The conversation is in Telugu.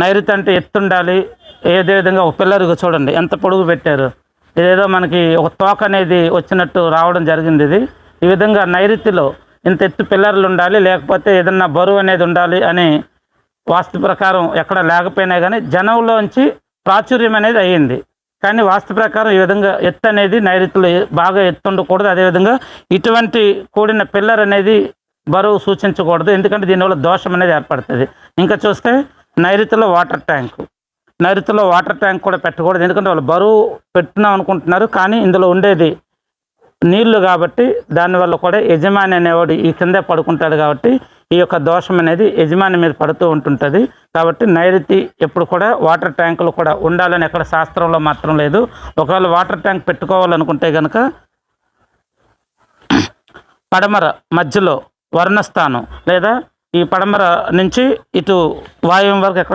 నైరుతి అంటే ఎత్తుండాలి. ఏదే విధంగా ఒక పిల్లర్ చూడండి ఎంత పొడుగు పెట్టారు. ఇదేదో మనకి ఒక తోక అనేది వచ్చినట్టు రావడం జరిగింది ఇది. ఈ విధంగా నైరుతిలో ఇంత ఎత్తు పిల్లర్లు ఉండాలి, లేకపోతే ఏదన్నా బరువు అనేది ఉండాలి అని వాస్తు ప్రకారం ఎక్కడ లేకపోయినా కానీ జనంలోంచి ప్రాచుర్యం అనేది అయ్యింది. కానీ వాస్తు ప్రకారం ఈ విధంగా ఎత్తు అనేది నైరుతిలో బాగా ఎత్తు ఉండకూడదు. అదేవిధంగా ఇటువంటి కూడిన పిల్లర్ అనేది బరువు సూచించకూడదు, ఎందుకంటే దీనివల్ల దోషం అనేది ఏర్పడుతుంది. ఇంకా చూస్తే నైరుతిలో వాటర్ ట్యాంక్ కూడా పెట్టకూడదు, ఎందుకంటే వాళ్ళు బరువు పెట్టినాం అనుకుంటున్నారు, కానీ ఇందులో ఉండేది నీళ్లు కాబట్టి దానివల్ల కూడా యజమాని అనేవాడు ఈ కిందే పడుకుంటాడు కాబట్టి ఈ యొక్క దోషం అనేది యజమాని మీద పడుతూ ఉంటుంటుంది. కాబట్టి నైరుతి ఎప్పుడు కూడా వాటర్ ట్యాంకులు కూడా ఉండాలని ఎక్కడ శాస్త్రంలో మాత్రం లేదు. ఒకవేళ వాటర్ ట్యాంక్ పెట్టుకోవాలనుకుంటే కనుక పడమర మధ్యలో వర్ణస్థానం లేదా ఈ పడమర నుంచి ఇటు వాయువ్యం వరకు ఎక్కడ